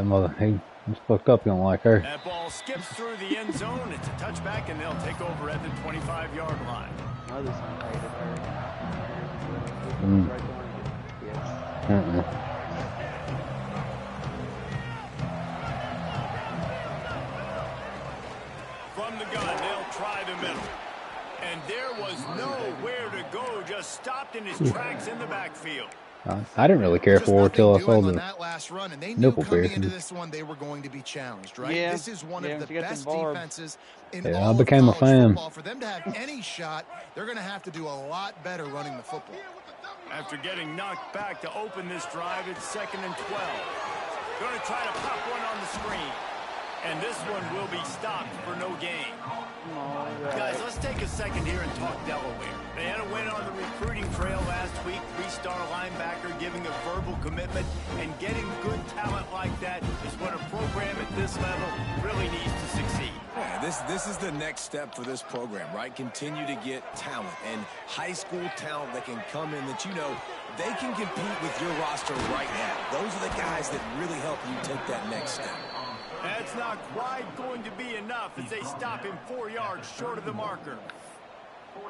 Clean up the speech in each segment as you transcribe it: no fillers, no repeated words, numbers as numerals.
Mother, he's fucked up. You don't like her. That ball skips through the end zone. It's a touchback, and they'll take over at the 25-yard line. From the gun, they'll try the middle. And there was nowhere to go, just stopped in his tracks in the backfield. I didn't really care for it until I saw the last run, and they knew nipple coming piercing. into this one they were going to be challenged, right? Yeah. This is one of the best defenses in Yeah, all I became a of fan. football. For them to have any shot, they're going to have to do a lot better running the football. After getting knocked back to open this drive, it's 2nd and 12. Going to try to pop one on the screen. And this one will be stopped for no gain. Guys, let's take a second here and talk Delaware. They had a win on the recruiting trail last week. 3-star linebacker giving a verbal commitment. And getting good talent like that is what a program at this level really needs to succeed. Yeah, this is the next step for this program, right? Continue to get talent and high school talent that can come in that, you know, they can compete with your roster right now. Those are the guys that really help you take that next step. That's not quite going to be enough as they stop him 4 yards short of the marker.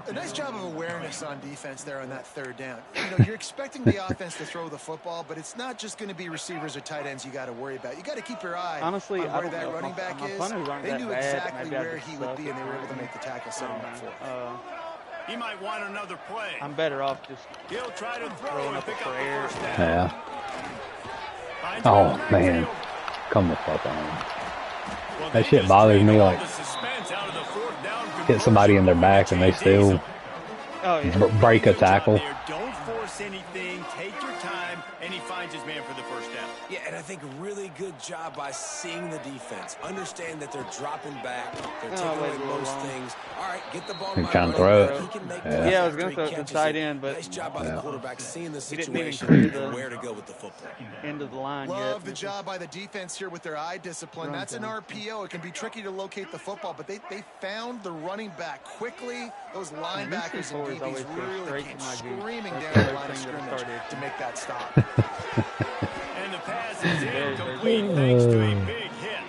A nice job of awareness on defense there on that 3rd down. You know, you're expecting the offense to throw the football, but it's not just going to be receivers or tight ends you got to worry about. You got to keep your eye on where that running back is. They knew exactly where he would be, and they were able to make the tackle, setting him up for it. He might want another play. I'm better off just He'll try to throw and pick up the first down. Yeah. Oh, man. Come the fuck on. That shit bothers me, like, hit somebody in their back and they still break a tackle. Don't force anything, take your time, and he finds his man for the first down. Yeah, and I think a really good job by seeing the defense. Understand that they're dropping back. They're taking away most things. All right, get the ball. He's trying to throw it. Yeah, I was going to throw it to the tight end, but nice job by the quarterback seeing the situation and where to go with the football. End of the line. Love the job by the defense here with their eye discipline. That's an RPO. It can be tricky to locate the football, but they found the running back quickly. Those linebackers and DBs really came screaming down the line of scrimmage to make that stop. And the pass is incomplete thanks to a big hit.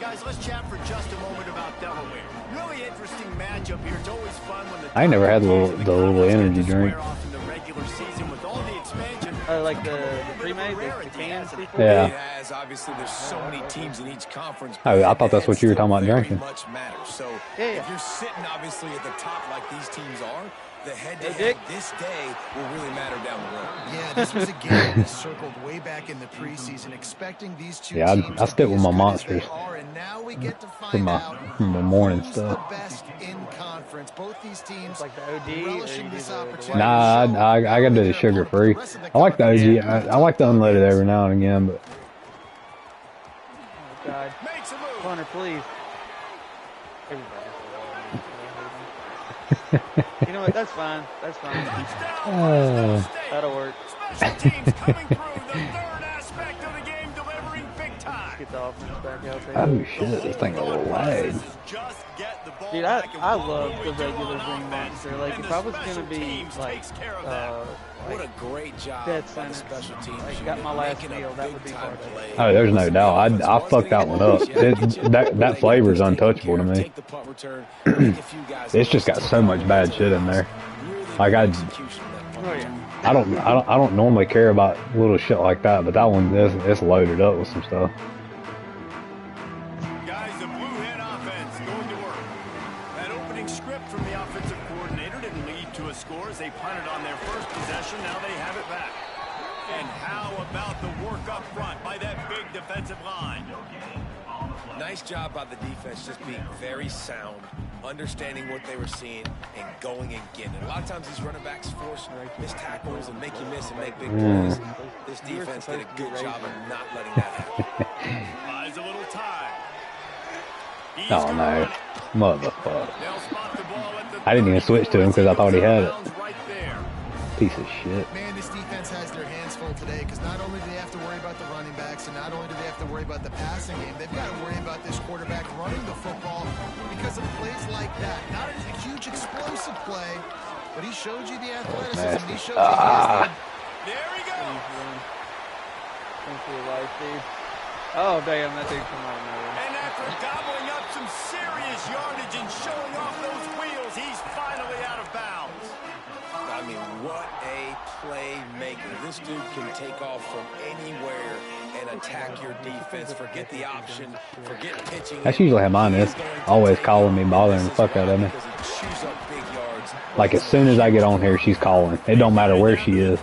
Guys, let's chat for just a moment about Delaware. Really interesting matchup here. It's always fun when the I never had the little energy drink. in the regular season with all the expansion. Like the pre-made, the cans. Yeah. As obviously there's so many teams in each conference. Oh, I thought that's what you were talking about drinking. Much matters. So if you're sitting obviously at the top like these teams are, the head-to-head this day will really matter down the road. Yeah, this was a game we circled way back in the preseason, expecting these two teams I stick with my monsters and now we get to for find my morning stuff. the best in conference. Both these teams like the OG, relishing this opportunity. Nah, I gotta do the sugar free. I like the OG. I like the unleaded every now and again, but. Oh God, Hunter, please. You know what? That's fine. That's fine. That'll work. Special teams coming through the third aspect of the game, delivering big time. Let's get the offense back out there. Oh shit, this thing a little lag. Dude, I love the regular ring monster. Like, if I was gonna be like, what a great job dead by center, the special teams. like, got my last meal, that would be hard. Oh, there's no doubt. I fucked that one up. That flavor's untouchable to me. It's just got so much bad shit in there. Like I don't normally care about little shit like that, but that one it's loaded up with some stuff. Guys, the blue head offense going to work. That opening script from the offensive coordinator didn't lead to a score as they punted on their first possession. Now they have it back. And how about the work up front by that big defensive line? Nice job by the defense, just being very sound, understanding what they were seeing, and going and getting it. A lot of times these running backs force missed tackles and make you miss and make big plays. This defense did a good job of not letting that happen. Buys a little time. Oh no, motherfucker! I didn't even switch to him because I thought he had it. Piece of shit. Man, this defense has their hands full today because not only do they have to worry about the running backs and not only do they have to worry about the passing game, they've got to worry about this quarterback running the football because of plays like that. Not a huge explosive play, but he showed you the athleticism. He showed you the There he goes. Oh, damn, that dude come out of nowhere. And after gobbling up some serious yardage and showing off those wheels, he's finally out of bounds. I mean, what a playmaker. This dude can take off from anywhere and attack your defense. Forget the option. Forget pitching. That's usually how mine is. Always calling me, bothering the fuck out of me. Like, as soon as I get on here, she's calling. It don't matter where she is.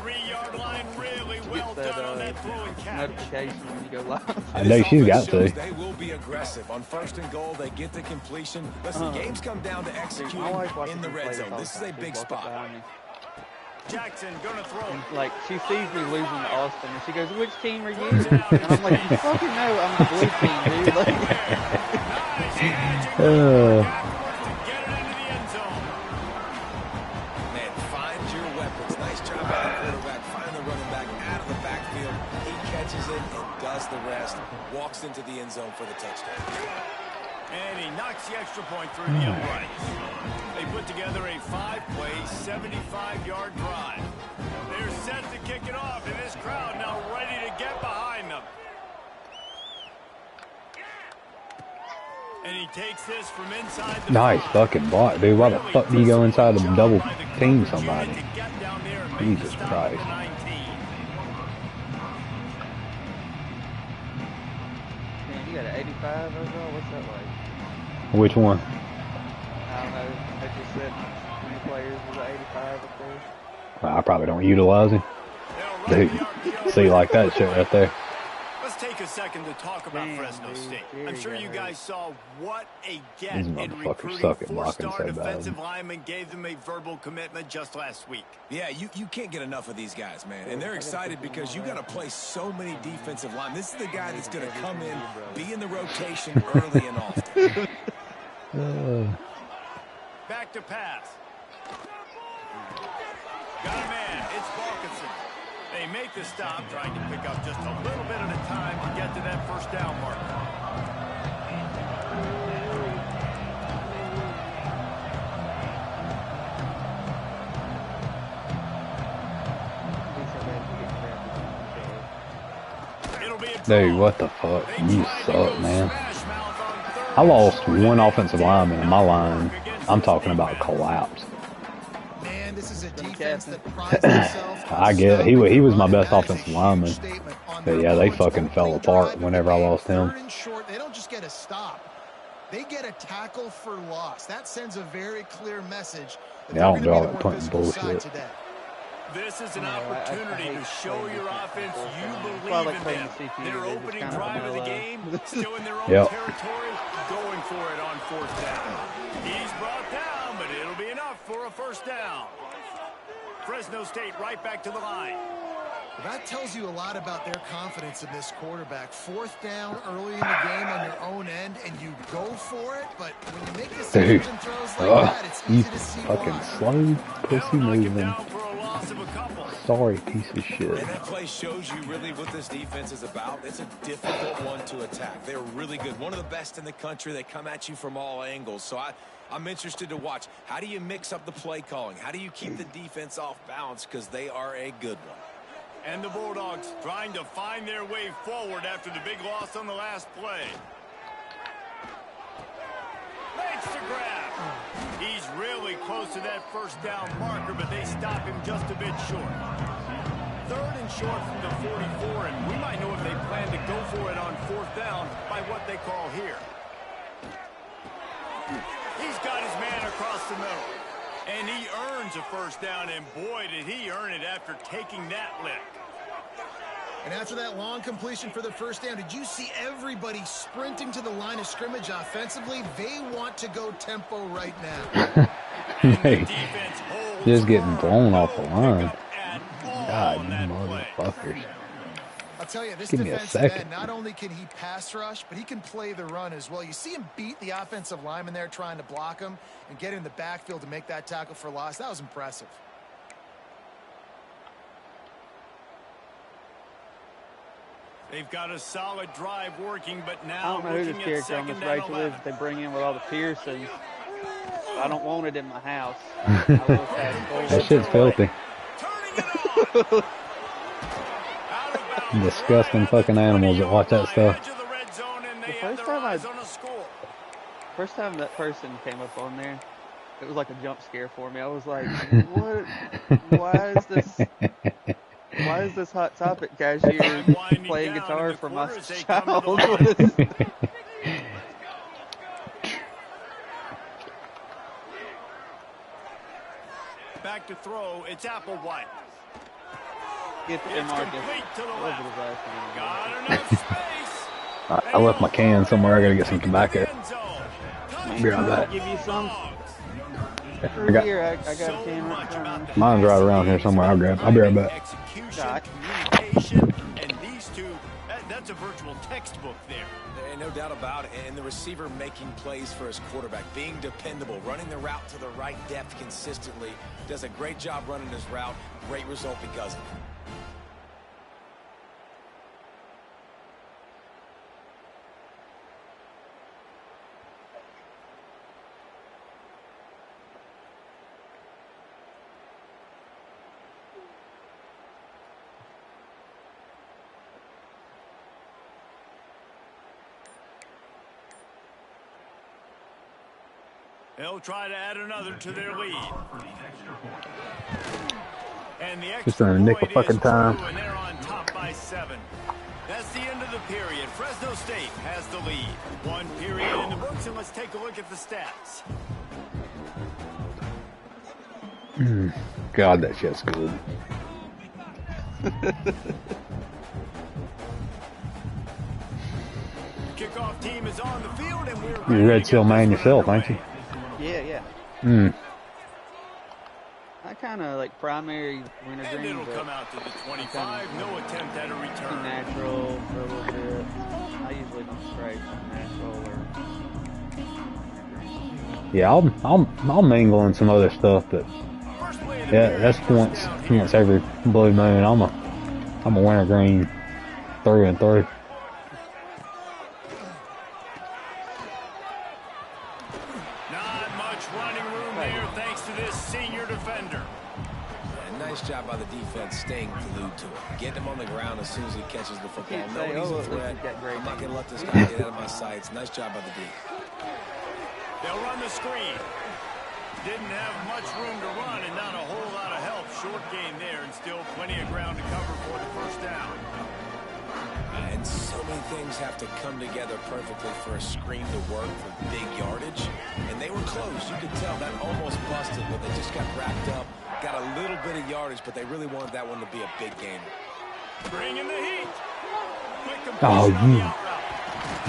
Notification when you go live. I know she's got to. They will be aggressive. On 1st and goal, they get the completion. Listen, games come down to executing in the red zone. This is a big spot. Jackson gonna throw. And, like, she sees me losing to Austin, and she goes, "Which team are you?" And I'm like, "You fucking know I'm the blue team, dude." Like, Man, find your weapons. Nice job by the quarterback. Find the running back out of the backfield. He catches it and does the rest. Walks into the end zone for the touchdown. And he knocks the extra point through the uprights. They put together a 5-play, 75-yard drive. They're set to kick it off, and this crowd now ready to get behind them. And he takes this from inside the Nice fucking block, dude. Why the fuck do you go inside and double team somebody? Jesus Christ. man, you got an 85 overall? What's that like? Which one? I don't know. I just said how many players was an 85 up there? Well, I probably don't utilize him. Dude, see, like that shit right there. Let's take a second to talk about Fresno State. I'm sure you guys saw what a get These in motherfuckers recruiting suck at blocking four-star so bad. defensive linemen gave them a verbal commitment just last week. Yeah, you can't get enough of these guys, man. And they're excited because you got to play so many defensive line. This is the guy that's going to come in, be in the rotation early and often. Back to pass. Got a man. It's Balkinson. They make the stop, trying to pick up just a little bit at a time to get to that first down marker. Dude, what the fuck? You suck, man. I lost one offensive lineman in my line. I'm talking about collapse. Man, this is a defense that prides itself on I get it. He was my best offensive lineman. But yeah, they fucking fell apart whenever I lost him. Third and short, they don't just get a stop. They get a tackle for loss. That sends a very clear message that Yeah, I don't they're do all going that to be the more punting physical side bullshit. today. This is an opportunity to show your offense you believe in them. Their opening drive of the game, still in their own territory, going for it on fourth down. He's brought down, but it'll be enough for a first down. Fresno State right back to the line. Well, that tells you a lot about their confidence in this quarterback. Fourth down early in the game on your own end, and you go for it, but when you make decisions and throws like that, it's easy to see fucking why. slow pussy moving. Sorry, piece of shit. And that play shows you really what this defense is about. It's a difficult one to attack. They're really good. One of the best in the country. They come at you from all angles. So I'm interested to watch. How do you mix up the play calling? How do you keep the defense off balance? Because they are a good one. And the Bulldogs trying to find their way forward after the big loss on the last play. Makes the grab. He's really close to that first down marker, but they stop him just a bit short. Third and short from the 44, and we might know if they plan to go for it on fourth down by what they call here. He's got his man across the middle. And he earns a first down, and boy, did he earn it after taking that lick. And after that long completion for the first down, did you see everybody sprinting to the line of scrimmage offensively? They want to go tempo right now. Hey, just getting blown off the line. God, you motherfuckers. I'll tell you, this Give me a defensive second. end, not only can he pass rush, but he can play the run as well. You see him beat the offensive lineman there trying to block him and get in the backfield to make that tackle for loss. That was impressive. They've got a solid drive working, but now I don't know who this character on this Rachel is that they bring in with all the piercings. I don't want it in my house. That shit's filthy. Turning it on. Out of Disgusting fucking animals that watch that stuff. The first time that person came up on there, it was like a jump scare for me. I was like, what? Why is this hot topic cashier playing guitar for my child? What is this? Back to throw, it's Applewhite. Get the complete to the left. Got enough space. I left my can somewhere. I gotta get some tobacco. Be right back. Give you some. I got a can right in front of me. Mine's right around here somewhere. I'll be right back. Execution, communication, and these two, that's a virtual textbook there. No doubt about it. And the receiver making plays for his quarterback, being dependable, running the route to the right depth consistently. Does a great job running his route. Great result because of it. They'll try to add another to their lead. And the just in a nickel fucking time. And they're on top by 7. That's the end of the period. Fresno State has the lead. 1 period in the books, and let's take a look at the stats. God, that shit's good. Kickoff team is on the field, and we're You're a Red Seal man yourself, ain't you? Yeah. I kind of like primary wintergreen, it'll come out to the 25. No attempt at a return. Natural for a little bit. I usually don't strike natural or. Yeah, I'll mingle in some other stuff, but yeah, that's once every blue moon. I'm a wintergreen through and through. Nice job by the defense staying glued to it. Getting him on the ground as soon as he catches the football. Knowing he's a threat. I'm not going to let this guy get out of my sights. Nice job by the D. They'll run the screen. Didn't have much room to run and not a whole lot of help. Short game there and still plenty of ground to cover for the first down. And so many things have to come together perfectly for a screen to work for big yardage. And they were close. You could tell that almost busted, but they just got wrapped up. Got a little bit of yardage, but they really wanted that one to be a big game. Bringing the heat. Oh, you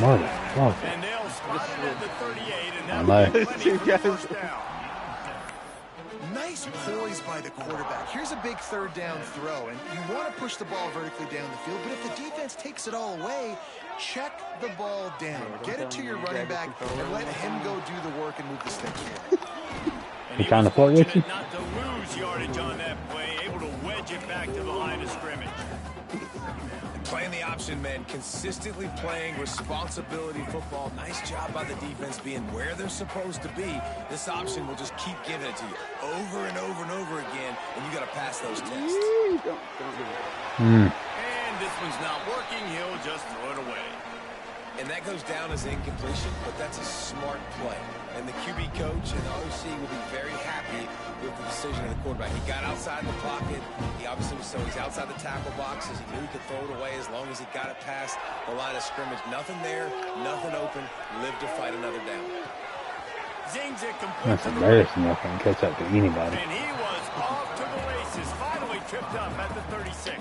motherfucker. And they'll spot it at the 38, and that will be plenty for the first down. Nice poise by the quarterback. Here's a big third down throw, and you want to push the ball vertically down the field, but if the defense takes it all away, check the ball down. Get it to your running back and let him go do the work and move the sticks forward. He trying to play with you? Not to lose yardage on that play, able to wedge it back to the line of scrimmage. Playing the option, man. Consistently playing responsibility football. Nice job by the defense being where they're supposed to be. This option will just keep giving it to you over and over and over again, and you got to pass those tests. Don't give it. And this one's not working. He'll just throw it away. And that goes down as incompletion, but that's a smart play. And the QB coach and the OC will be very happy with the decision of the quarterback. He got outside the pocket. He obviously was, so he's outside the tackle boxes. He knew he could throw it away as long as he got it past the line of scrimmage. Nothing there, nothing open. Live to fight another down. Zings it complete. That's embarrassing. I can't catch up to anybody. And he was off to the races. Finally tripped up at the 36.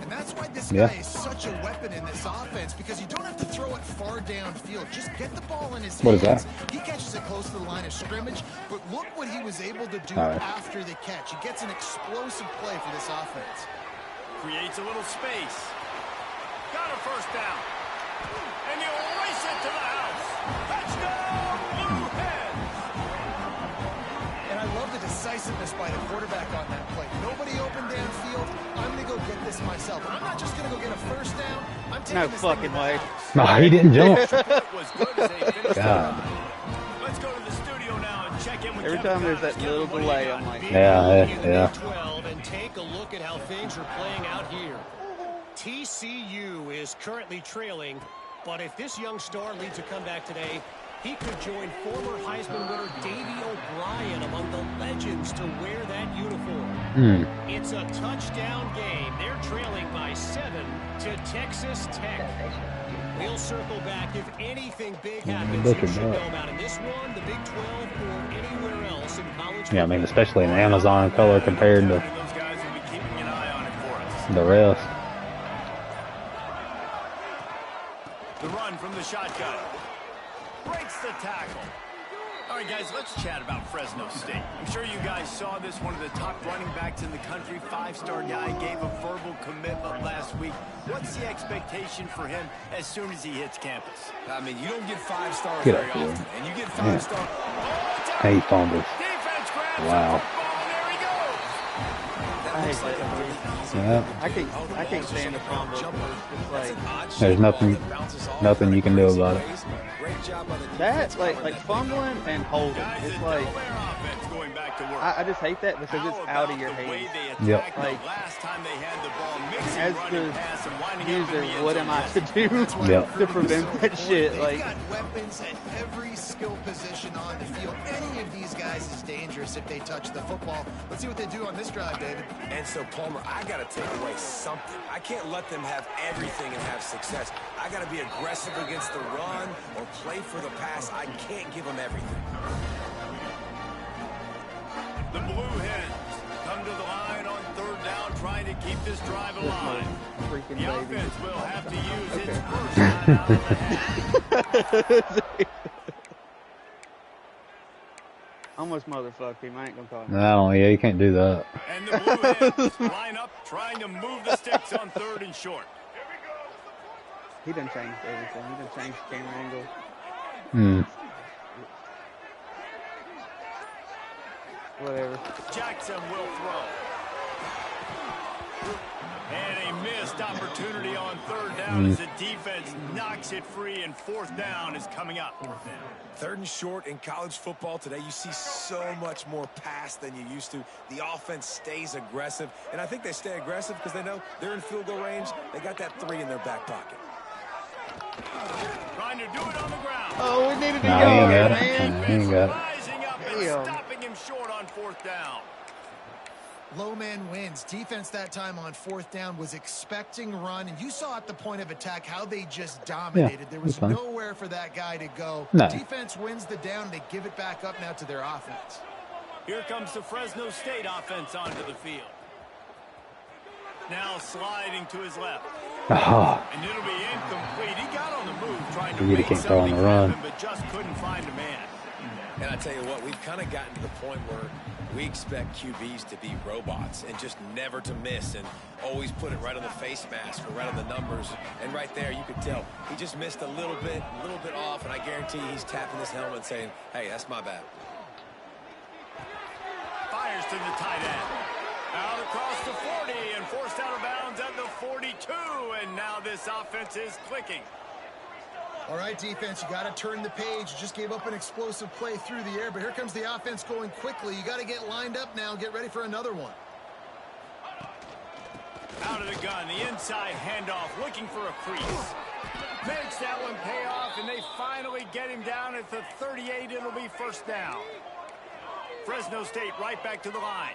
And that's why this guy is such a weapon in this offense, because you don't have to throw it far downfield. Just get the ball in his hands. What is that? He catches it close to the line of scrimmage, but look what he was able to do after the catch. He gets an explosive play for this offense. Creates a little space. Got a first down. And he'll race it to the house. Touchdown, Blue Hens! And I love the decisiveness by the quarterback on that play. Nobody open downfield. I'm going to go get this myself. I'm not just going to go get a first down. I'm taking this fucking way. No, he didn't jump. It was good as they finished. God. Let's go to the studio now and Every time there's that little delay, I'm like, yeah. 12 and take a look at how things are playing out here. TCU is currently trailing, but if this young star leads a comeback today, he could join former Heisman winner Davey O'Brien among the legends to wear that uniform. It's a touchdown game. They're trailing by 7 to Texas Tech. We'll circle back if anything big happens. You should know about in this one, the Big 12, or anywhere else in college. Yeah, I mean, especially in Amazon color compared to the rest. The run from the shotgun. Breaks the tackle. All right, guys, let's chat about Fresno State. I'm sure you guys saw this. One of the top running backs in the country, 5-star guy, gave a verbal commitment last week. What's the expectation for him as soon as he hits campus? I mean, you don't get 5 stars very often. And you get 5 stars. Hey, he fumbles. Defense grabs wow. the football, and there he goes. I hate that. Yeah. I can't stand a fumble. It's like, There's nothing you can do about it. That, like fumbling and holding. It's like, I just hate that because it's out of your hands. Yep. Like, as the user, what am I to do to prevent that shit? Like, got weapons at every skill position on the field. Any of these guys is dangerous if they touch the football. Let's see what they do on this drive, David. And so, Palmer, I got to take away something. I can't let them have everything and have success. I got to be aggressive against the run or play for the pass. I can't give them everything. The Blue Hens come to the line on 3rd down, trying to keep this drive alive. The offense will have to use its first time out of the half. almost motherfucked him. I ain't gonna call him. No, yeah, you can't do that. And the Blue Hens line up, trying to move the sticks on 3rd and short. He done changed everything. He done changed the camera angle. Whatever. Jackson will throw. And a missed opportunity on 3rd down as the defense knocks it free, and 4th down is coming up. 3rd and short in college football today, you see so much more pass than you used to. The offense stays aggressive, and I think they stay aggressive because they know they're in field goal range. They got that 3 in their back pocket. Trying to do it on the ground. Oh, we needed to No, go, he ain't got man. it. He ain't got it. Rising up and stopping him short on 4th down. Low man wins. Defense that time on 4th down was expecting run, and you saw at the point of attack how they just dominated. There was nowhere for that guy to go. No. Defense wins the down. They give it back up now to their offense. Here comes the Fresno State offense onto the field. Now sliding to his left. Oh. And it'll be incomplete. He got on the move trying to You really make can't throw on something the run. happen, but just couldn't find a man. And I tell you what, we've kind of gotten to the point where we expect QBs to be robots and just never to miss and always put it right on the face mask or right on the numbers. And right there, you could tell he just missed a little bit off, and I guarantee he's tapping his helmet saying, hey, that's my bad. Fires to the tight end. Out across the 40 and forced out of bounds at the 42. And now this offense is clicking. All right, defense, you got to turn the page. You just gave up an explosive play through the air, but here comes the offense going quickly. You got to get lined up now and get ready for another one. Out of the gun, the inside handoff, looking for a crease. Makes that one pay off, and they finally get him down at the 38. It'll be 1st down. Fresno State right back to the line.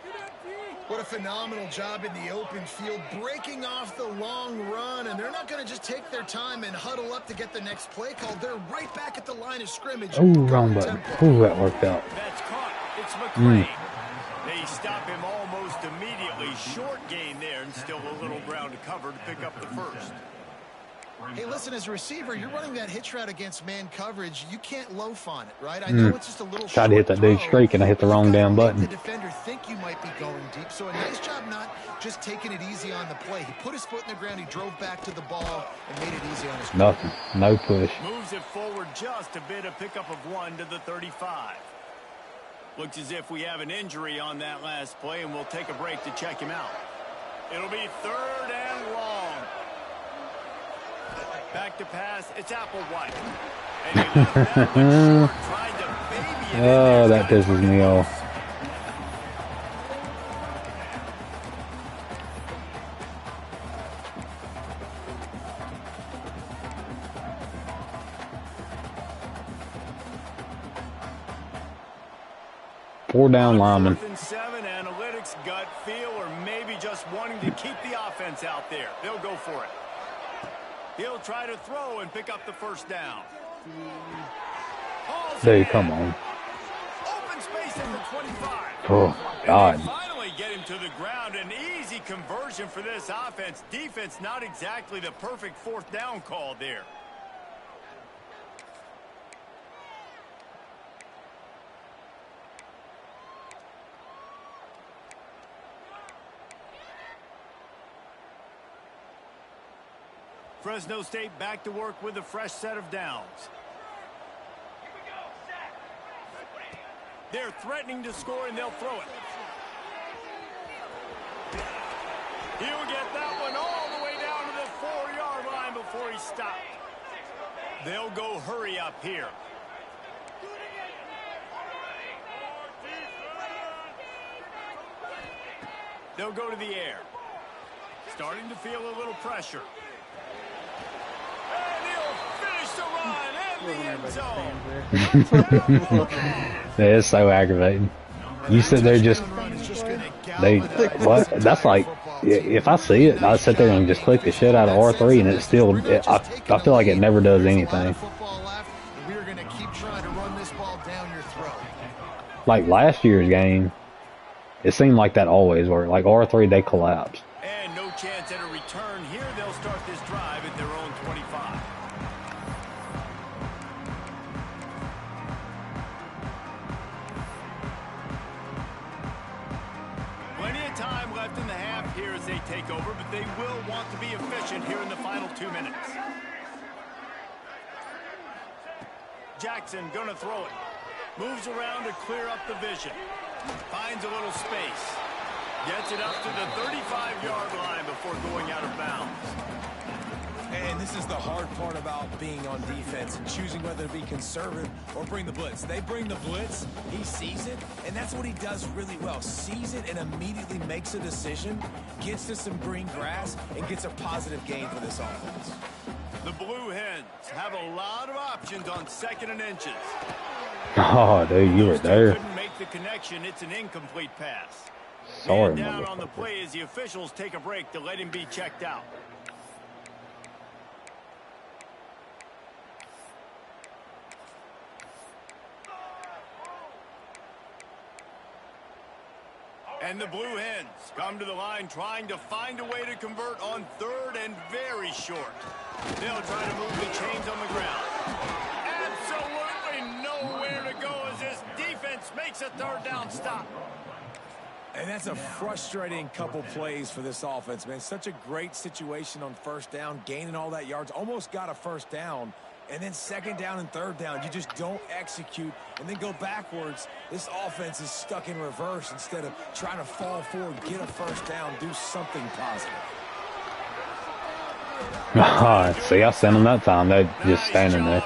What a phenomenal job in the open field, breaking off the long run, and they're not going to just take their time and huddle up to get the next play called. They're right back at the line of scrimmage. Oh, wrong button. Oh, that worked out. That's caught. It's McClain. They stop him almost immediately. Short gain there, and still a little ground to cover to pick up the 1st. Hey, listen, as a receiver, you're running that hitch route against man coverage. You can't loaf on it, right? I know it's just a little Tried to hit that big streak, and I hit the wrong damn button. The defender think you might be going deep, so a nice job not just taking it easy on the play. He put his foot in the ground, he drove back to the ball, and made it easy on his play. Nothing. No push. Moves it forward just a bit, a pickup of 1 to the 35. Looks as if we have an injury on that last play, and we'll take a break to check him out. It'll be 3rd and long. Back to pass, it's Applewhite. And he left that one short, trying to Oh, that pisses me off. Four down linemen. 4th and 7, analytics, gut feel, or maybe just wanting to keep the offense out there. They'll go for it. He'll try to throw and pick up the first down. Dude, come on. Open space at the 25. Oh, my God. Finally get him to the ground. An easy conversion for this offense. Defense not exactly the perfect 4th down call there. Fresno State back to work with a fresh set of downs. They're threatening to score, and they'll throw it. He'll get that one all the way down to the 4-yard line before he stopped. They'll go hurry up here. They'll go to the air. Starting to feel a little pressure. Yeah, it's so aggravating. You sit there just, what? That's like, if I see it, I sit there and just click the shit out of R3 and it's still, I feel like it never does anything. Like last year's game, it seemed like that always worked. Like R3, they collapsed. And no chance at a return here. They'll start this drive at their own 25. Time left in the half here as they take over, but they will want to be efficient here in the final 2 minutes. Jackson gonna throw it. Moves around to clear up the vision. Finds a little space. Gets it up to the 35-yard line before going out of bounds. And this is the hard part about being on defense and choosing whether to be conservative or bring the blitz. They bring the blitz, he sees it, and that's what he does really well. Sees it and immediately makes a decision, gets to some green grass, and gets a positive gain for this offense. The Blue Hens have a lot of options on 2nd and inches. Oh, dude, you were there. Couldn't make the connection. It's an incomplete pass. Sorry, down on the play as the officials take a break to let him be checked out. And the Blue Hens come to the line trying to find a way to convert on 3rd and very short. They'll try to move the chains on the ground. Absolutely nowhere to go as this defense makes a 3rd down stop. And that's a frustrating couple plays for this offense, man. Such a great situation on 1st down, gaining all that yards, almost got a 1st down. And then 2nd down and 3rd down, you just don't execute and then go backwards. This offense is stuck in reverse instead of trying to fall forward, get a 1st down, do something positive. See, I sent them that time. They're just standing there.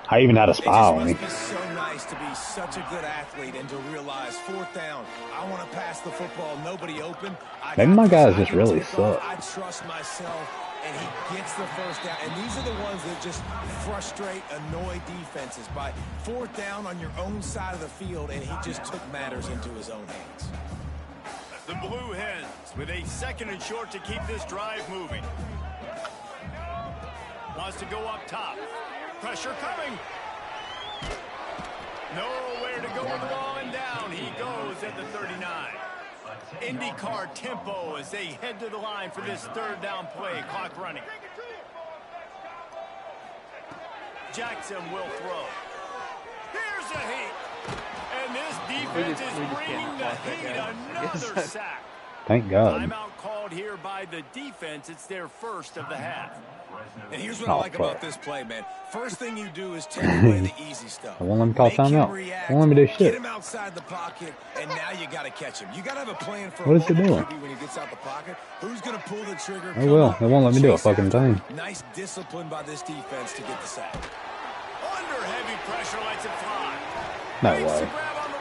I even had a spy on him. It's so nice to be such a good athlete and to realize 4th down, I want to pass the football, nobody open. Maybe my guys just really suck. I trust myself. And he gets the 1st down. And these are the ones that just frustrate, annoy defenses by 4th down on your own side of the field, and he just took matters into his own hands. The Blue Hens with a 2nd and short to keep this drive moving. Wants to go up top. Pressure coming. Nowhere to go with the ball and down. He goes at the 39. IndyCar tempo as they head to the line for this 3rd down play. Clock running. Jackson will throw. Here's a heat. And this defense is bringing the heat. Another sack. Thank God. Timeout called here by the defense. It's their 1st of the half. And here's what I like about this play, man. First thing you do is take away the easy stuff. I won't let him call timeout. I won't let me do shit. Get him outside the pocket, and now you got to catch him. You got to have a plan for what is he doing? When he gets out the pocket. Who's going to pull the trigger? Oh well, they won't let me do a fucking thing. Nice discipline by this defense to get the sack. Pressure lets it fly. No way.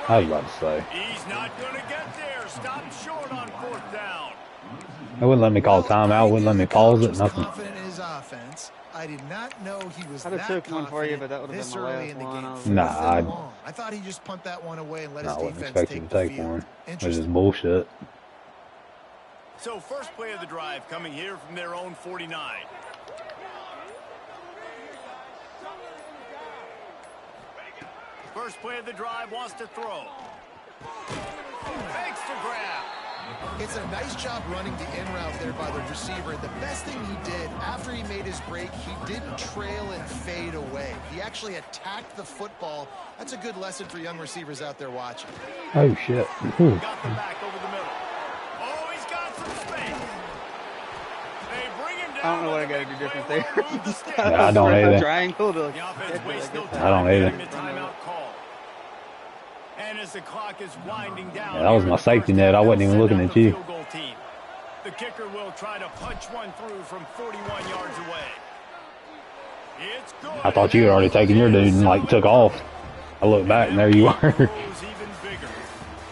I was about to say. He's not going to get there. Stop short on 4th down. It wouldn't let me call timeout. Wouldn't let me pause it. Nothing. Confident in his offense. I did not know he was I'd have took one for you, but that would have been my last one. Nah, I thought he just punt that one away and let his I wasn't defense expecting take to the take field. one. It was just bullshit. So first play of the drive coming here from their own 49. First play of the drive wants to throw. Fakes to grab. It's a nice job running the in route there by the receiver. The best thing he did after he made his break, he didn't trail and fade away. He actually attacked the football. That's a good lesson for young receivers out there watching. Oh, shit. Got the back over the middle. Oh, he's got some space. They bring him down. I don't know what I got to do different there. I don't either. Triangle to I don't either. And as the clock is winding down, yeah, that was my safety net. I wasn't even looking at you. The kicker will try to punch one through from 41 yards away. It's good. I thought you had already taken your dude and like took off. I looked back and there you are. Even bigger.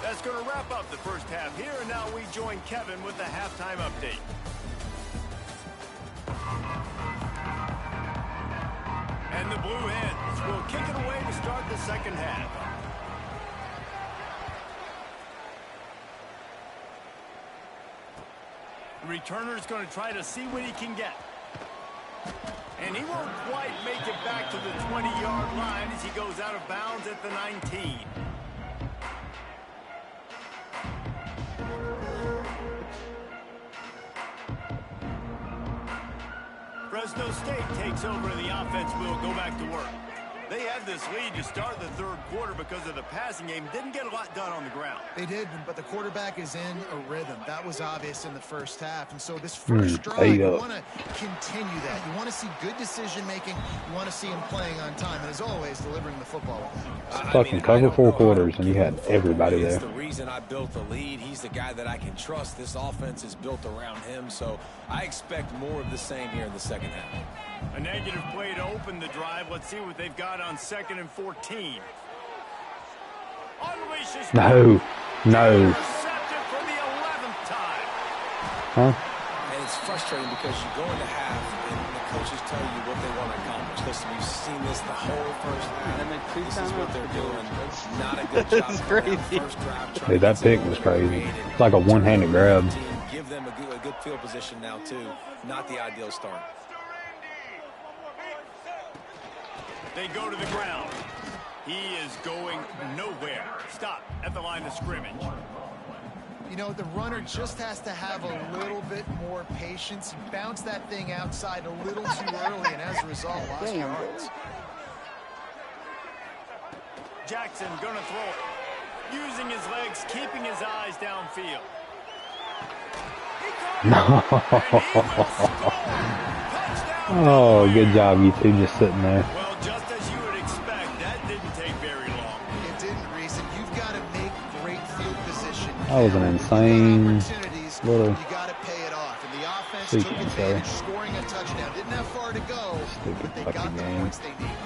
That's going to wrap up the first half here, and now we join Kevin with the halftime update. And the Blue Hens will kick it away to start the second half. The returner's going to try to see what he can get. And he won't quite make it back to the 20-yard line as he goes out of bounds at the 19. Fresno State takes over and the offense will go back to work. They had this lead to start the third quarter because of the passing game. Didn't get a lot done on the ground. They did, but the quarterback is in a rhythm. That was obvious in the first half. And so this first drive, you want to continue that. You want to see good decision-making. You want to see him playing on time. And as always, delivering the football. Fucking cover 4 quarters, and you had everybody there. It's the reason I built the lead. He's the guy that I can trust. This offense is built around him, so I expect more of the same here in the second half. A negative play to open the drive. Let's see what they've got on 2nd and 14. Unleashes No. intercepted for the 11th time. Huh? And it's frustrating because you go into half and the coaches tell you what they want to accomplish. Listen, we've seen this the whole first half. This is what they're doing. Not a good job. That's crazy. First drive, Dude, that pick was crazy. It's like a one-handed grab. Give them a good field position now, too. Not the ideal start. They go to the ground. He is going nowhere. Stop at the line of scrimmage. You know, the runner just has to have a little bit more patience. He bounced that thing outside a little too early, and as a result, lost yards. Jackson going to throw. Using his legs, keeping his eyes downfield. Oh, good job, you two just sitting there. Well, just as you would expect, that didn't take very long. It didn't, Reese, and you've got to make great field position. That was an insane little... You got to pay it off, and the offense took advantage, scoring a touchdown. Didn't have far to go, but they got the points they needed.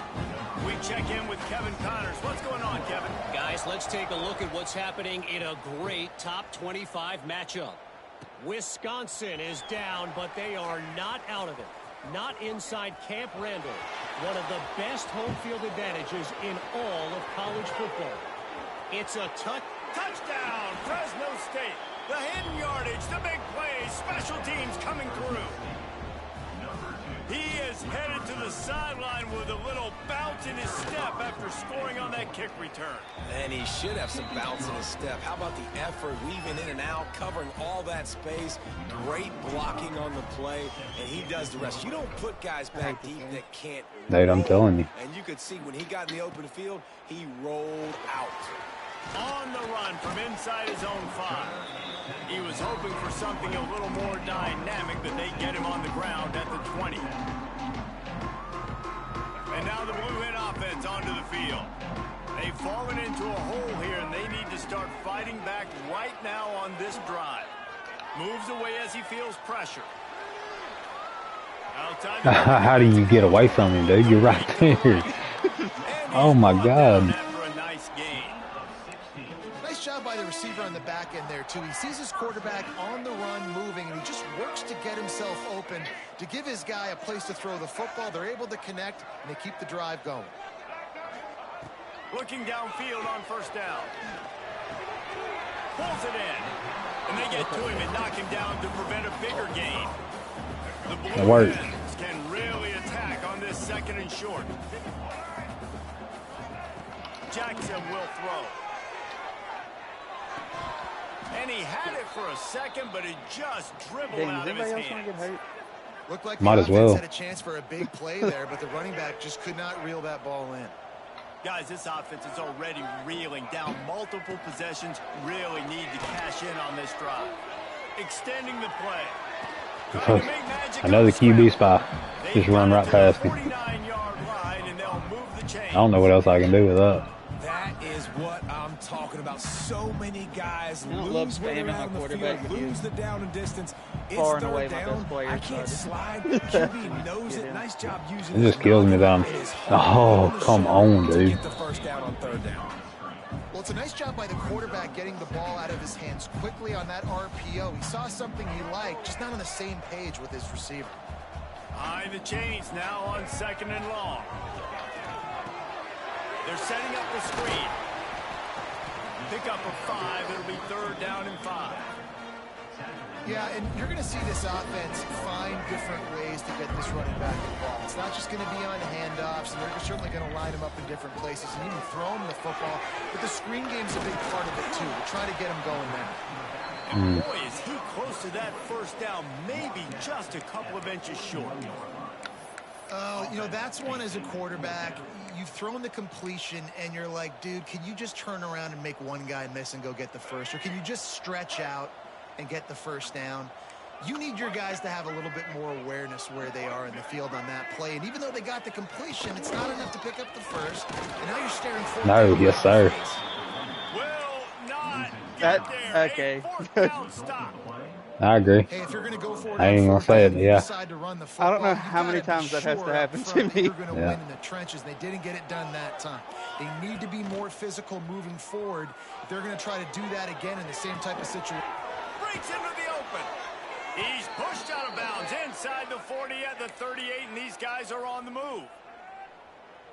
We check in with Kevin Connors. What's going on, Kevin? Guys, let's take a look at what's happening in a great top 25 matchup. Wisconsin is down, but they are not out of it. Not inside Camp Randall, one of the best home field advantages in all of college football. It's a touchdown, Fresno State. The hidden yardage, the big plays, special teams coming through. He is headed to the sideline with a little bounce in his step after scoring on that kick return. And he should have some bounce in his step. How about the effort, weaving in and out, covering all that space, great blocking on the play, and he does the rest. You don't put guys back deep that can't Dude, I'm telling you. And you could see when he got in the open field, he rolled out. On the run from inside his own 5. He was hoping for something a little more dynamic, but they get him on the ground at the 20. And now the Blue Hen offense onto the field. They've fallen into a hole here, and they need to start fighting back right now on this drive. Moves away as he feels pressure. How do you get away from him, dude? You're right there. Oh my God. Nice job by the receiver on the back end there, too. He sees his quarterback on the run moving, and he just works to get himself open to give his guy a place to throw the football. They're able to connect, and they keep the drive going. Looking downfield on first down. Pulls it in. And they get to him and knock him down to prevent a bigger gain. The Blue Hens can really attack on this second and short. Jackson will throw. And he had it for a second, but it just dribbled out of his hands. Looked like might as well had a chance for a big play there, but the running back just could not reel that ball in. Guys, this offense is already reeling down multiple possessions. Really need to cash in on this drive. Extending the play. Another QB spy. Just run right past him. I don't know what else I can do with that. That is what I'm talking about. So many guys lose spamming my quarterback. Lose the down and distance. Far and away my best player. I can't slide. QB knows it. Nice job using it. Just kills me down. Oh, come on, dude. Get the first down on third down. Well, it's a nice job by the quarterback getting the ball out of his hands quickly on that RPO. He saw something he liked, just not on the same page with his receiver. Behind the chains now on second and long. They're setting up the screen. Pick up a 5. It'll be third down and 5. Yeah, and you're going to see this offense find different ways to get this running back involved. It's not just going to be on handoffs, and they're certainly going to line him up in different places and even throw him the football. But the screen game's a big part of it, too. We're trying to get him going now. And boy, is he close to that first down, maybe just a couple of inches short. You know, that's one as a quarterback. You've thrown the completion, and you're like, dude, can you just turn around and make one guy miss and go get the first? Or can you just stretch out and get the first down? You need your guys to have a little bit more awareness where they are in the field on that play. And even though they got the completion, it's not enough to pick up the first. And now you're staring forward. No, yes, sir. Will not get there. Okay. I agree. Hey, if you're going to go for it, I ain't gonna say it, yeah. I don't know how many times that has to happen to me. You're going to win in the trenches. They didn't get it done that time. They need to be more physical moving forward. They're going to try to do that again in the same type of situation. Breaks into the open. He's pushed out of bounds inside the 40 at the 38, and these guys are on the move.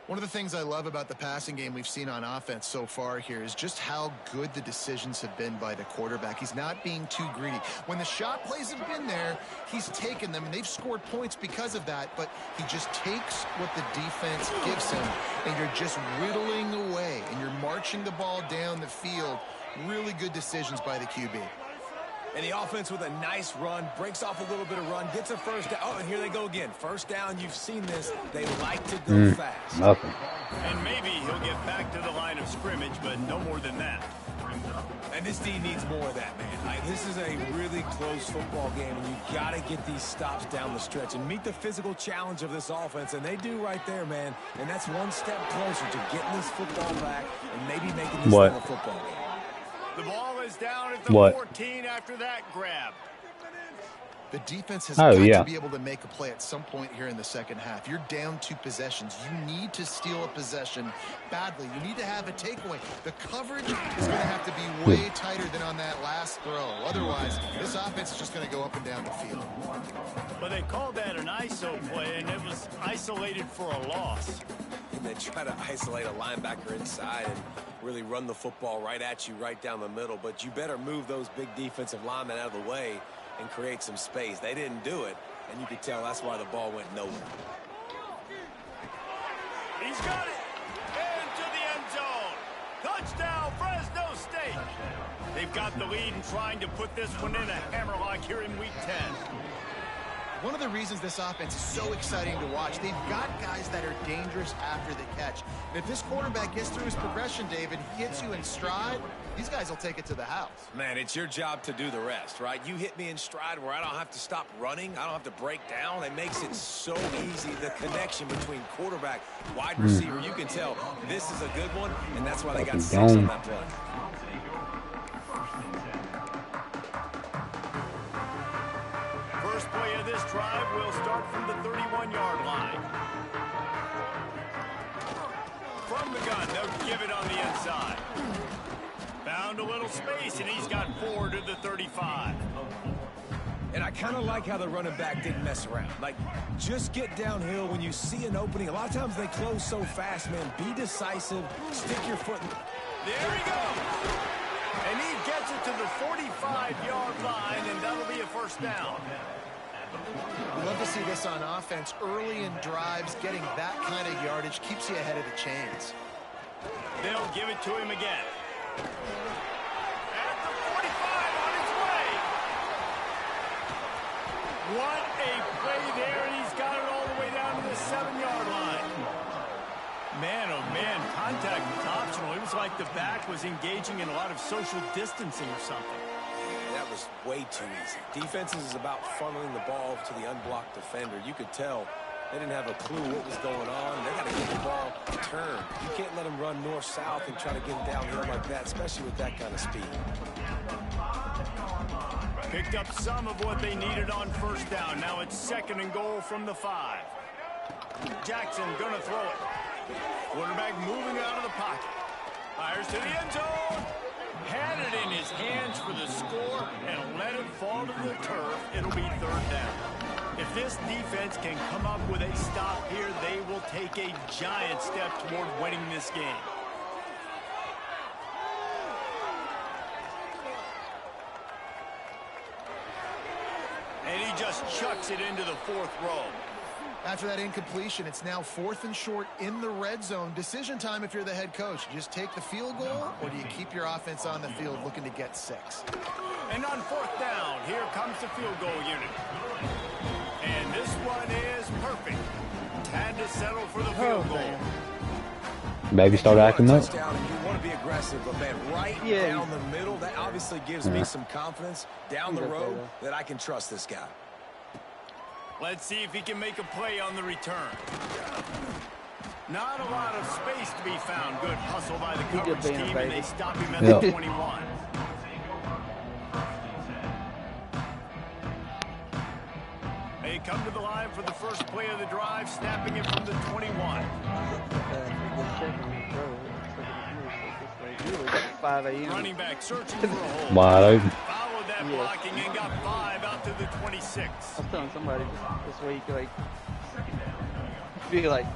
One of the things I love about the passing game we've seen on offense so far here is just how good the decisions have been by the quarterback. He's not being too greedy. When the shot plays have been there, he's taken them, and they've scored points because of that, but he just takes what the defense gives him, and you're just whittling away, and you're marching the ball down the field. Really good decisions by the QB. And the offense with a nice run, breaks off a little bit of run, gets a first down. Oh, and here they go again. First down, you've seen this. They like to go fast. Nothing. And maybe he'll get back to the line of scrimmage, but no more than that. And this D needs more of that, man. This is a really close football game, and you've got to get these stops down the stretch and meet the physical challenge of this offense, and they do right there, man. And that's one step closer to getting this football back and maybe making this a football game. The ball is down at the 14 after that grab. The defense has got to be able to make a play at some point here in the second half. You're down 2 possessions. You need to steal a possession badly. You need to have a takeaway. The coverage is going to have to be way tighter than on that last throw. Otherwise, this offense is just going to go up and down the field. But they called that an ISO play, and it was isolated for a loss. And they try to isolate a linebacker inside and really run the football right at you, right down the middle. But you better move those big defensive linemen out of the way and create some space. They didn't do it, and you could tell that's why the ball went nowhere. He's got it into the end zone. Touchdown, Fresno State. They've got the lead and trying to put this one in a hammerlock here in Week 10. One of the reasons this offense is so exciting to watch, they've got guys that are dangerous after the catch. And if this quarterback gets through his progression, David, hits you in stride, these guys will take it to the house. Man, it's your job to do the rest, right? You hit me in stride where I don't have to stop running. I don't have to break down. It makes it so easy. The connection between quarterback, wide receiver, you can tell this is a good one, and that's why they got 6 on that play. First play of this drive will start from the 31-yard line. from the gun. They'll give it on the inside. Found a little space, and he's got 4 to the 35. And I kind of like how the running back didn't mess around. Like, just get downhill when you see an opening. A lot of times they close so fast, man. Be decisive. Stick your foot in. There he goes. And he gets it to the 45-yard line, and that'll be a first down. We love to see this on offense. Early in drives, getting that kind of yardage keeps you ahead of the chains. They'll give it to him again. At the 45 on his way. What a play there, and he's got it all the way down to the 7-yard line. Man, oh man, contact was optional. It was like the back was engaging in a lot of social distancing or something. That was way too easy. Defenses is about funneling the ball to the unblocked defender. You could tell they didn't have a clue what was going on. They got to get the ball turned. You can't let them run north-south and try to get downhill like that, especially with that kind of speed. Picked up some of what they needed on first down. Now it's 2nd and goal from the 5. Jackson gonna throw it. Quarterback moving out of the pocket. Fires to the end zone. Had it in his hands for the score and let it fall to the turf. It'll be 3rd down. If this defense can come up with a stop here, they will take a giant step toward winning this game. And he just chucks it into the 4th row. After that incompletion, it's now 4th and short in the red zone. Decision time if you're the head coach. You just take the field goal, or do you keep your offense on the field looking to get 6? And on 4th down, here comes the field goal unit. And this one is perfect. Had to settle for the field goal. Baby start acting up. You want to be aggressive, but man, right down the middle, that obviously gives me some confidence down the road that I can trust this guy. Let's see if he can make a play on the return. Not a lot of space to be found. Good hustle by the coverage team, and they stop him at the 21. They come to the line for the first play of the drive, snapping it from the 21. 5 a.m. Running back searching for a hole. Wide open. Followed that blocking and got 5 out to the 26. I was telling somebody this week, like, be like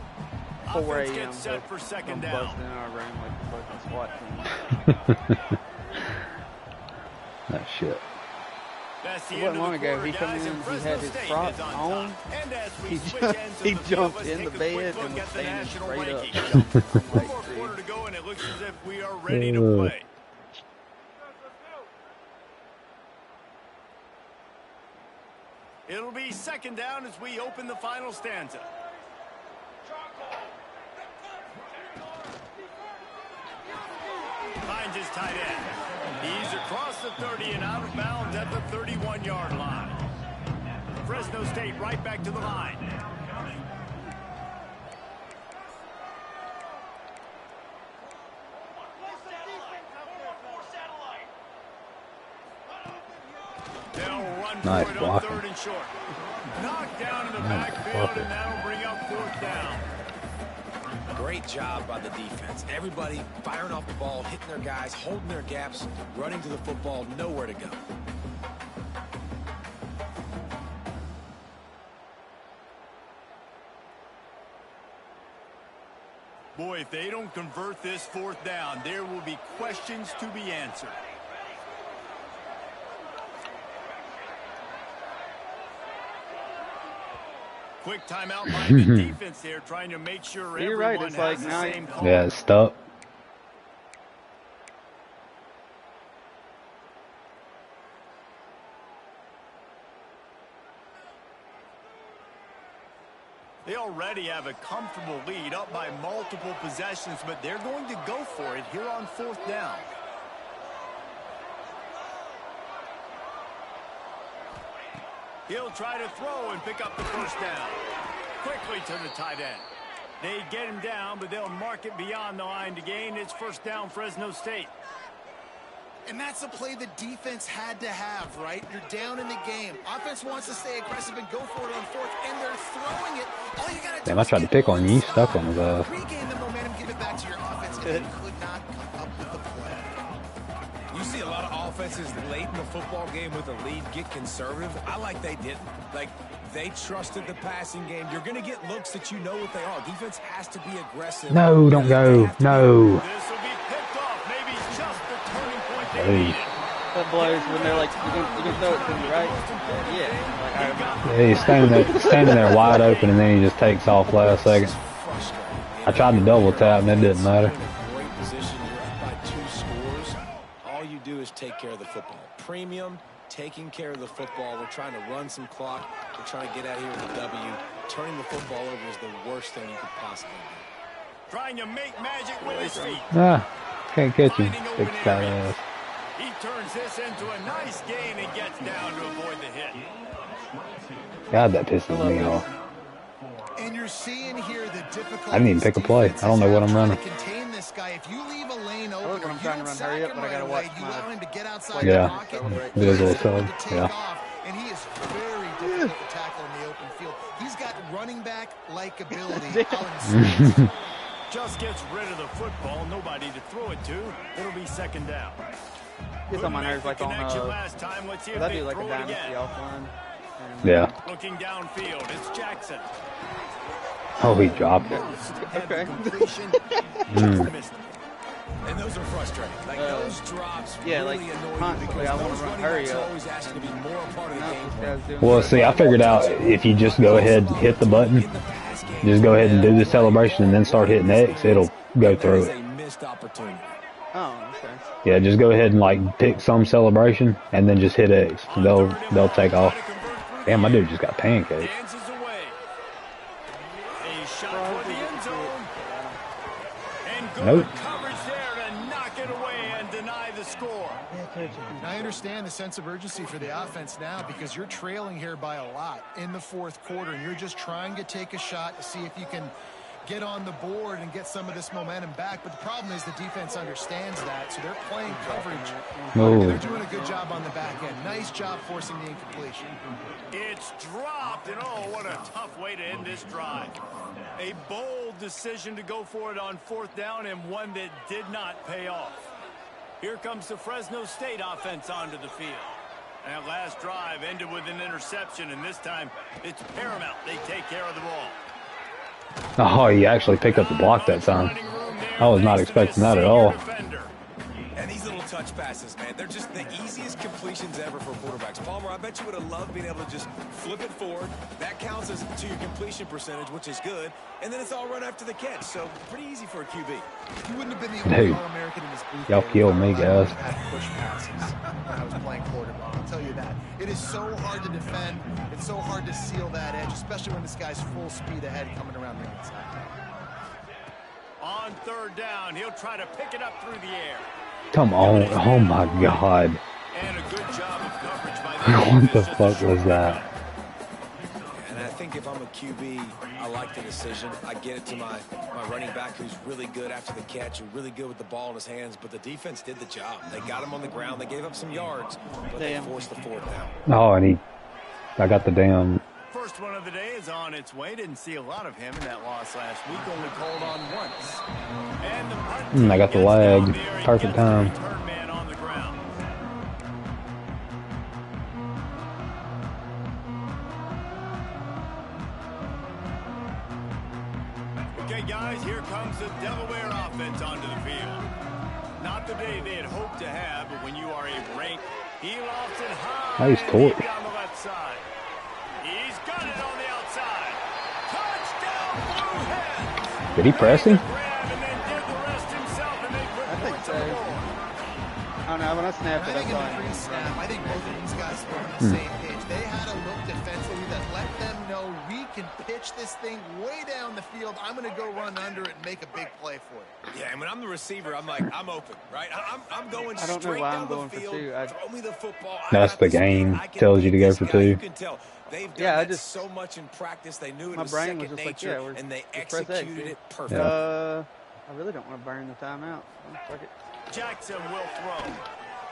4 a.m. set for 2nd down. Busting in our room like the fucking SWAT team. That shit. It wasn't long ago, he come in, he had his props on, he jumped in the bed and was standing straight up. One more quarter to go, and it looks as if we are ready to play. It'll be 2nd down as we open the final stanza. Finds his tight end. He's across the 30 and out of bounds at the 31-yard line. Fresno State right back to the line. They'll run for it on 3rd and short. Knocked down in the backfield, and that'll bring up 4th down. Great job by the defense. Everybody firing off the ball, hitting their guys, holding their gaps, running to the football, nowhere to go. Boy, if they don't convert this 4th down, there will be questions to be answered. Quick timeout by the defense there, trying to make sure everyone has the same call. Yeah, it's stuck. They already have a comfortable lead, up by multiple possessions, but they're going to go for it here on 4th down. He'll try to throw and pick up the first down. Quickly to the tight end. They get him down, but they'll mark it beyond the line to gain. It's 1st down, Fresno State. And that's a play the defense had to have, right? You're down in the game. Offense wants to stay aggressive and go for it on fourth, and they're throwing it. All you gotta do Damn, I tried to pick on you. You stuck on his ass. Regain the momentum, give it back to your offense, and they could not come up with the play. You see a lot of offenses late in the football game with a lead get conservative. I like they didn't. Like, they trusted the passing game. You're going to get looks that you know what they are. Defense has to be aggressive. No, don't go. No. This will be picked off. Maybe just the turning point they needed. That blows when they're like, you can throw it to me, right? Yeah. Like, Yeah, he's standing there wide open, and then he just takes off last second. I tried to double tap, and it didn't matter. Great position. You're up by 2 scores. All you do is take care of the football. Premium, taking care of the football. We're trying to run some clock. We're trying to get out here with a W. Turning the football over is the worst thing you could possibly do. Trying to make magic with his feet. Ah, can't catch him. Big fat ass. He turns this into a nice gain and gets down to avoid the hit. God, that pisses me off. And you're seeing here the difficulty. I didn't even pick a play. I don't know what I'm running. Contain this guy. If you leave a lane open, when I'm trying to run hurry up, but I gotta watch you allow him to get outside Yeah. the pocket. Do his little sub. Yeah. And he is very difficult to tackle in the open field. He's got running back-like ability. Just gets rid of the football. Nobody to throw it to. It'll be second down. Gets on my nerves like on last time. Let's see if that'd they be like a throw it dynasty again. offline. Yeah. Looking downfield, it's Jackson. Oh, he dropped it. Okay. And those are frustrating. Like, those drops yeah, really like, annoy you constantly, because I wanna those run running hurry backs up. are always asking to be more a part of the game. This guy's doing Well, see, I figured out if you just go ahead and hit the button, just go ahead and do the celebration and then start hitting X, it'll go through it. A missed opportunity. Oh, okay. Yeah, just go ahead and like pick some celebration and then just hit X. They'll take off. Damn, my dude just got pancaked. Dances away. A shot for the end zone. And good Nope. coverage there to knock it away and deny the score. I understand the sense of urgency for the offense now because you're trailing here by a lot in the fourth quarter, and you're just trying to take a shot to see if you can get on the board and get some of this momentum back. But the problem is the defense understands that, so they're playing coverage. No. And they're doing a good job on the back end. Nice job forcing the incompletion. It's dropped, and oh, what a tough way to end this drive. A bold decision to go for it on fourth down, and one that did not pay off. Here comes the Fresno State offense onto the field. That last drive ended with an interception, and this time it's paramount they take care of the ball. Oh, he actually picked up the block that time. I was not expecting that at all. And these little touch passes, man, they're just the easiest completions ever for quarterbacks. Palmer, I bet you would have loved being able to just flip it forward. That counts as to your completion percentage, which is good. And then it's all run after the catch. So pretty easy for a QB. He wouldn't have been the only Dude, All-American in his booth. y'all killed me, guys. Had push passes when I was playing quarterback. I'll tell you that. It is so hard to defend. It's so hard to seal that edge, especially when this guy's full speed ahead coming around the outside. On third down, he'll try to pick it up through the air. Come on. Oh, my God. And a good job of coverage by the What the fuck was that? And I think if I'm a QB, I like the decision. I get it to my running back who's really good after the catch, who's really good with the ball in his hands, but the defense did the job. They got him on the ground. They gave up some yards, but they forced the fourth down. Oh, and I got the damn. First one of the day is on its way. Didn't see a lot of him in that loss last week. Only called on once. And the punt I got the gets lag. down there and Perfect gets the time. return man on the ground. Okay, guys, here comes the Delaware offense onto the field. Not the day they had hoped to have, but when you are a ranked, he lofts it high. Nice torch. Down the left side. He's got it on the outside. Touchdown, Blue Hens. Did he press him? Grab and then did the rest himself, and they put I think points so. on the board. I don't know, when I snapped it, I I think in saw the him. pre-snap, I think both of these guys were on the same page. They had a look defensively that let them know we can pitch this thing way down the field. I'm going to go run under it and make a big play for it. Yeah, and when I'm the receiver, I'm like, I'm open, right? I'm going I don't know straight why down I'm the going for field. two. Throw me the football. I That's got the speed. game. I can Tells you to beat go this for guy. two. You can tell. They've done that just so much in practice. They knew it my was brain second was just like, nature, yeah, and they just press X, executed dude. it perfectly. I really don't want to burn the timeout. So fuck it. Jackson will throw.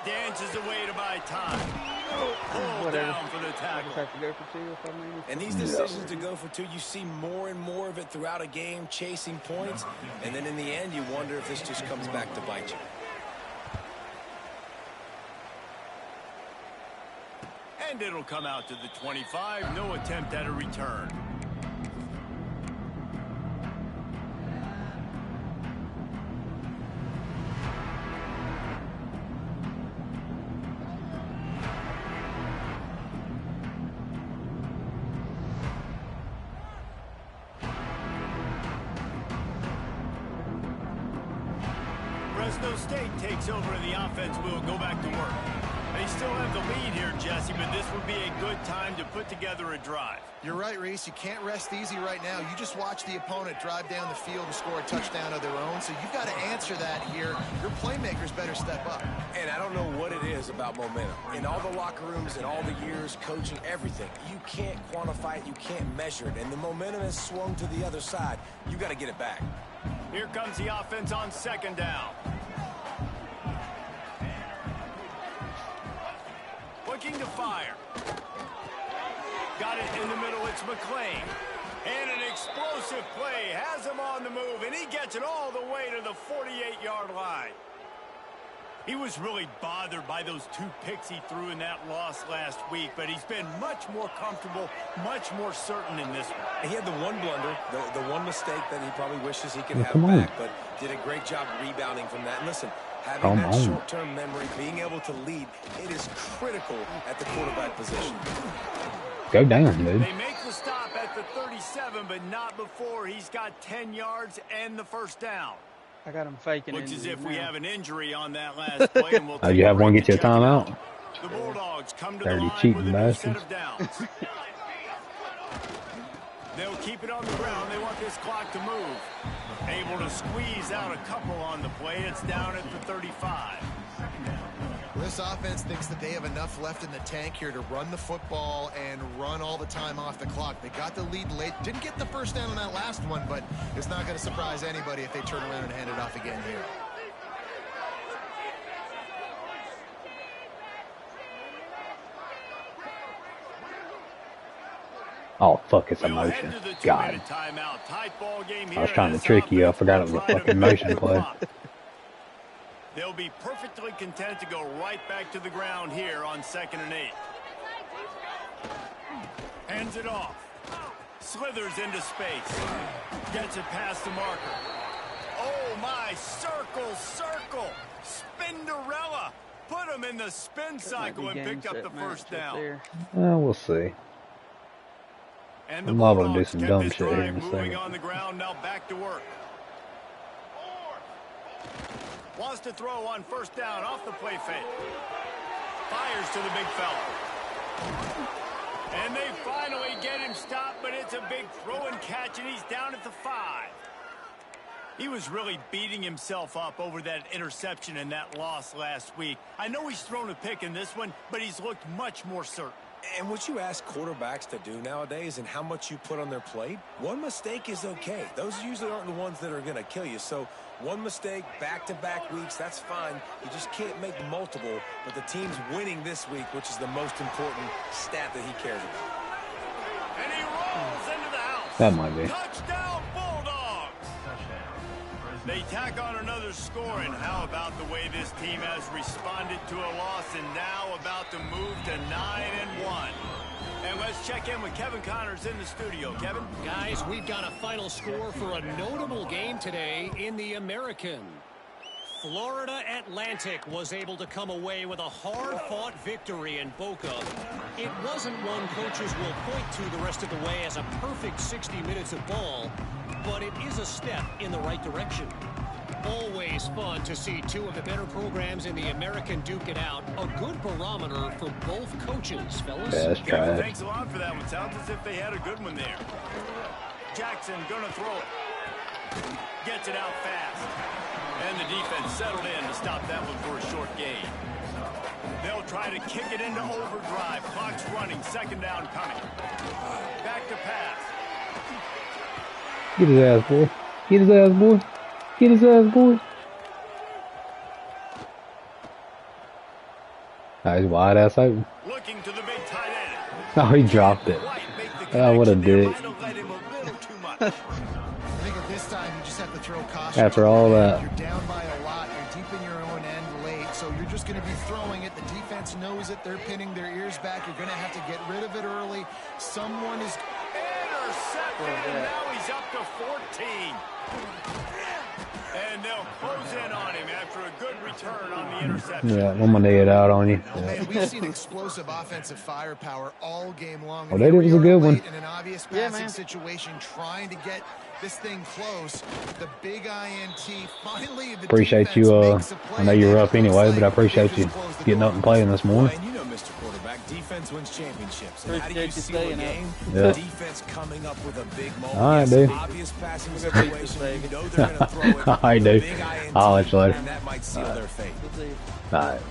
Dances away to buy time. Pull down for the tackle. Have to go for 2 if I'm in. And these decisions to go for 2, you see more and more of it throughout a game, chasing points. And then in the end, you wonder if this just comes back to bite you. And it'll come out to the 25. No attempt at a return. Fresno State takes over and the offense will go back to work. They still have the lead here, Jesse, but this would be a good time to put together a drive. You're right, Reese. You can't rest easy right now. You just watch the opponent drive down the field and score a touchdown of their own, so you've got to answer that here. Your playmakers better step up. And I don't know what it is about momentum. In all the locker rooms, in all the years, coaching, everything, you can't quantify it, you can't measure it, and the momentum has swung to the other side. You got to get it back. Here comes the offense on second down. Looking to fire. Got it in the middle. It's McClain. And an explosive play has him on the move, and he gets it all the way to the 48-yard line. He was really bothered by those 2 picks he threw in that loss last week, but he's been much more comfortable, much more certain in this one. He had the one blunder, the one mistake that he probably wishes he could have back, but did a great job rebounding from that. And listen, having that short-term memory, being able to lead, it is critical at the quarterback position. Go down, dude. They make the stop at the 37, but not before he's got 10 yards and the first down. I got him faking. Looks as if we have an injury on that last play, and we'll oh, you have one get you a timeout? The Bulldogs come to Dirty the line cheating with a new set bastards. of downs. They'll keep it on the ground. They want this clock to move. Able to squeeze out a couple on the play. It's down at the 35. This offense thinks that they have enough left in the tank here to run the football and run all the time off the clock. They got the lead late. Didn't get the first down on that last one, but it's not going to surprise anybody if they turn around and hand it off again here. Oh, fuck, it's a motion. God. I was trying to trick you. I forgot it was a fucking motion play. They'll be perfectly content to go right back to the ground here on 2nd and 8. Hands it off. Slithers into space. Gets it past the marker. Oh, my. Circle. Spinderella. Put him in the spin cycle and picked up the first down. We'll see. And I'm liable to do some dumb shit here in a second. On the ground, now back to work. Wants to throw on first down off the play fake. Fires to the big fella. And they finally get him stopped, but it's a big throw and catch, and he's down at the 5. He was really beating himself up over that interception and that loss last week. I know he's thrown a pick in this one, but he's looked much more certain. And what you ask quarterbacks to do nowadays and how much you put on their plate, one mistake is okay. Those usually aren't the ones that are going to kill you. So one mistake, back-to-back weeks, that's fine. You just can't make multiple. But the team's winning this week, which is the most important stat that he cares about. And he rolls into the house. That might be. Touchdown, Bulldogs. They tack on another score, and how about the way this team has responded to a loss and now about to move to 9-1. And let's check in with Kevin Connors in the studio. Kevin? Guys, we've got a final score for a notable game today in the American. Florida Atlantic was able to come away with a hard-fought victory in Boca. It wasn't one coaches will point to the rest of the way as a perfect 60 minutes of ball, but it is a step in the right direction. Always fun to see 2 of the better programs in the American duke it out. A good barometer for both coaches, fellas. Kevin, thanks a lot for that one. Sounds as if they had a good one there. Jackson gonna throw it. Gets it out fast. And the defense settled in to stop that one for a short gain. They'll try to kick it into overdrive. Clock's running. 2nd down coming. Back to pass. Get his ass, boy. Get his ass, boy. Get his ass, boy. Nice wide ass open. Looking to the big tight end. Oh, he dropped it. Oh, what a dick. I think at this time you just have to throw caution. After all that. You're down by a lot. You're deep in your own end late, so you're just going to be throwing it. The defense knows it. They're pinning their ears back. You're going to have to get rid of it early. Someone is intercepted, and now he's up to 14. And they'll close in on him after a good return on the interception. Yeah, I'm gonna lay it out on you. Oh, man, we've seen explosive offensive firepower all game long. Well, that was a good one. In an obvious passing situation, trying to get this thing close. The big INT finally. Appreciate you. I know you were up anyway, but I appreciate you getting up and playing this morning. And you know, Mr. Quarterback, defense wins championships. And how do you seal a game? Yeah. Defense coming up with a big moment. All right, dude. Obvious passing situation. You know they're going to throw it. All right, dude. I'll let you later. And that might seal their fate. All right.